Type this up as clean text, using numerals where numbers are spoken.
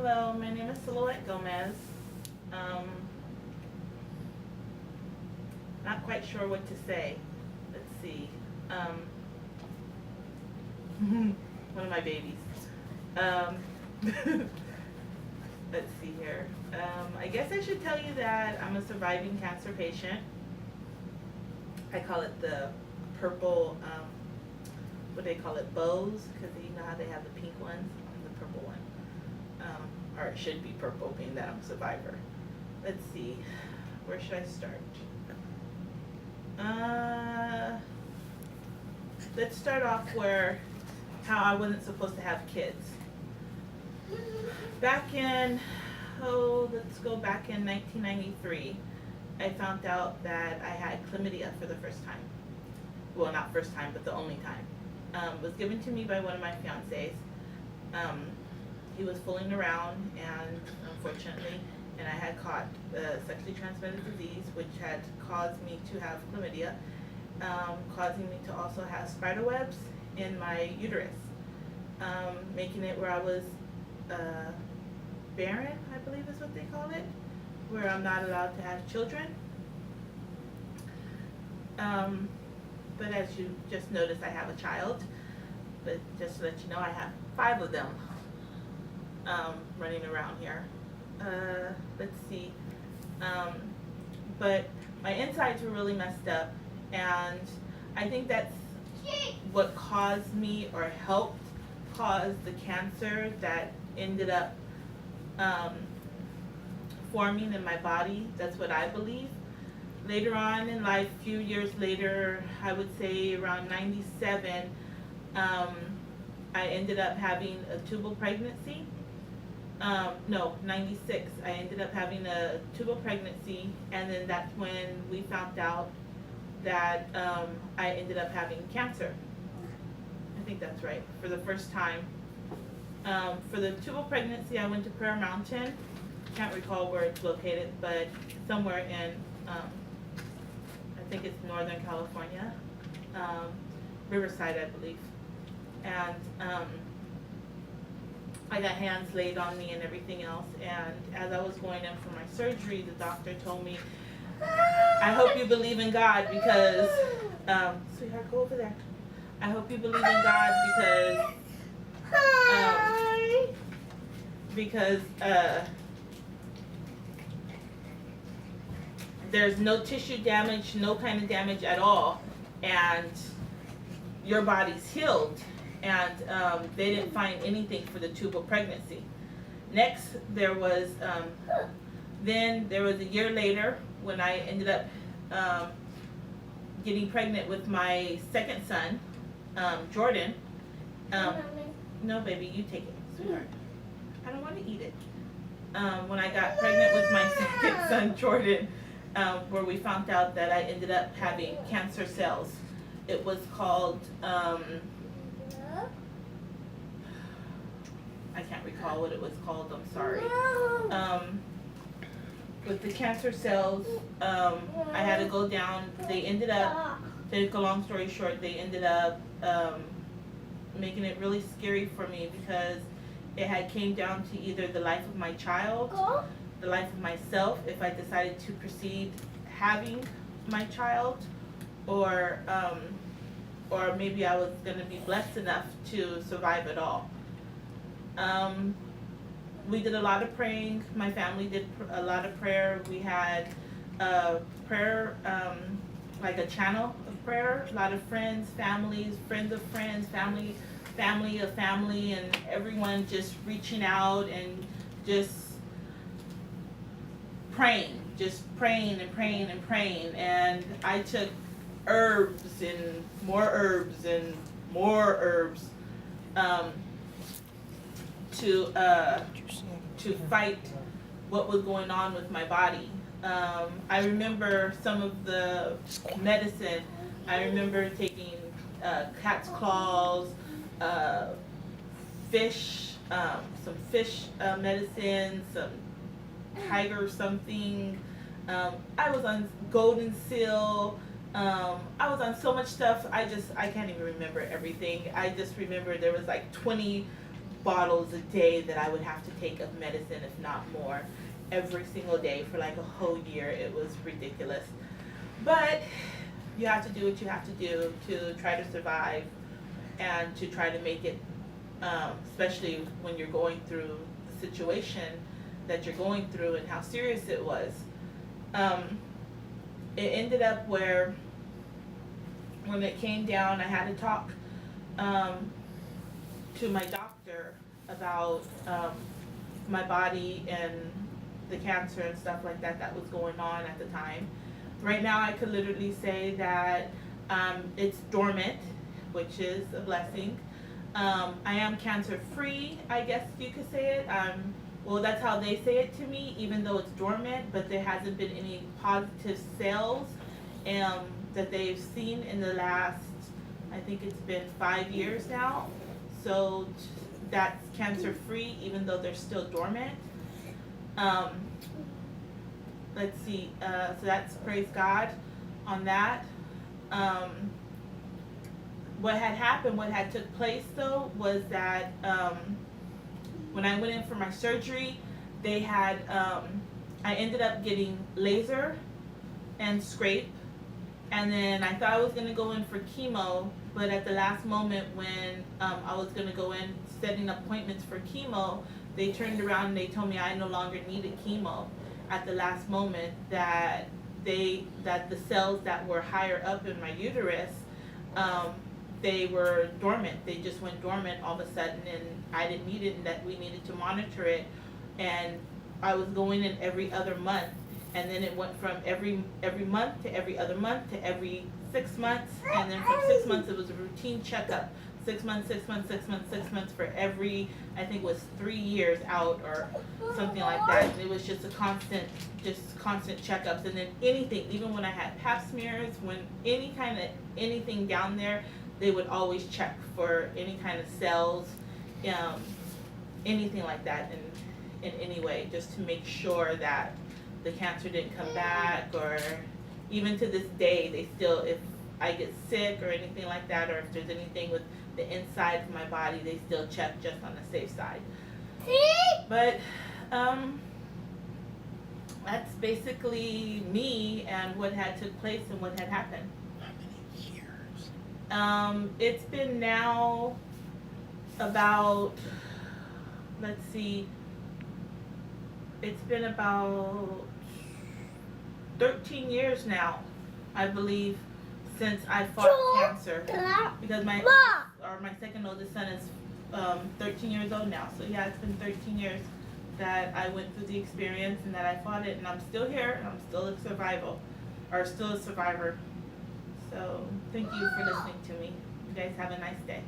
Hello, my name is Silhouette Gomez. Um, Not quite sure what to say. Let's see. One of my babies. Um, let's see here. I guess I should tell you that I'm a surviving cancer patient. I call it the purple, what do they call it, bows? Because you know how they have the pink ones and the purple one. Or it should be purple, being that I'm a survivor. Let's see. Where should I start? Let's start off where how I wasn't supposed to have kids. Back in, let's go back in 1993, I found out that I had chlamydia for the first time. Well, not first time, but the only time. It was given to me by one of my fiancés. He was fooling around, and unfortunately, and I had caught the sexually transmitted disease, which had caused me to have chlamydia, causing me to also have spider webs in my uterus, making it where I was barren, I believe is what they call it, where I'm not allowed to have children. But as you just noticed, I have a child. But just to let you know, I have 5 of them running around here. Let's see. But my insides were really messed up, and I think that's what caused me, or helped cause, the cancer that ended up forming in my body. That's what I believe. Later on in life, a few years later, I would say around 97, I ended up having a tubal pregnancy. No, 96. I ended up having a tubal pregnancy, and then that's when we found out that I ended up having cancer. I think that's right, for the first time. For the tubal pregnancy, I went to Prayer Mountain. Can't recall where it's located, but somewhere in, I think it's Northern California, Riverside, I believe. And I got hands laid on me and everything else. And as I was going in for my surgery, the doctor told me, I hope you believe in God because, sweetheart, go over there. I hope you believe in God because there's no tissue damage, no kind of damage at all, and your body's healed. And they didn't find anything for the tubal pregnancy. Next, there was then there was a year later when I ended up getting pregnant with my second son, Jordan. No, baby, you take it, sweetheart. I don't want to eat it. When I got pregnant with my second son, Jordan, where we found out that I ended up having cancer cells. It was called, I can't recall what it was called, I'm sorry. With the cancer cells, I had to go down. They ended up, to make a long story short, they ended up making it really scary for me because it had came down to either the life of my child, the life of myself, if I decided to proceed having my child, or maybe I was going to be blessed enough to survive it all. We did a lot of praying. My family did a lot of prayer. We had prayer, like a channel of prayer. A lot of friends, families, friends of friends, family of family, and everyone just reaching out and just praying and praying and praying. And I took herbs and more herbs and more herbs to fight what was going on with my body. I remember some of the medicine. I remember taking cat's claws, fish, some fish medicine, some tiger something. I was on golden seal. I was on so much stuff. I can't even remember everything. I just remember there was like 20 bottles a day that I would have to take of medicine, if not more, every single day for like a whole year. It was ridiculous. But you have to do what you have to do to try to survive and to try to make it, especially when you're going through the situation that you're going through and how serious it was. It ended up where when it came down, I had to talk to my doctor about my body and the cancer and stuff like that that was going on at the time. Right now, I could literally say that it's dormant, which is a blessing. I am cancer free, I guess you could say it. Well, that's how they say it to me, even though it's dormant, but there hasn't been any positive cells that they've seen in the last, I think it's been 5 years now. So that's cancer free, even though they're still dormant. Let's see, so that's praise God on that. What had happened, what had took place though, was that when I went in for my surgery, they had, I ended up getting laser and scrape, and then I thought I was gonna go in for chemo, but at the last moment when I was gonna go in setting appointments for chemo, they turned around and they told me I no longer needed chemo at the last moment, that the cells that were higher up in my uterus, they were dormant. They just went dormant all of a sudden, and I didn't need it, and that we needed to monitor it. And I was going in every other month, and then it went from every month to every other month to every 6 months, and then from 6 months it was a routine checkup. 6 months, 6 months, 6 months, 6 months for every, I think it was 3 years out or something like that. And it was just a constant checkups. And then anything, even when I had pap smears, when anything down there, they would always check for any kind of cells, anything like that in any way, just to make sure that the cancer didn't come back. Or even to this day, they still, if I get sick or anything like that, or if there's anything with the inside of my body, they still check just on the safe side. But that's basically me and what had took place and what had happened. How many years? It's been now about, let's see, it's been about 13 years now, I believe, since I fought cancer. Because my second oldest son is 13 years old now. So yeah, it's been 13 years that I went through the experience and that I fought it, and I'm still here, and I'm still a survivor. So thank you for listening to me. You guys have a nice day.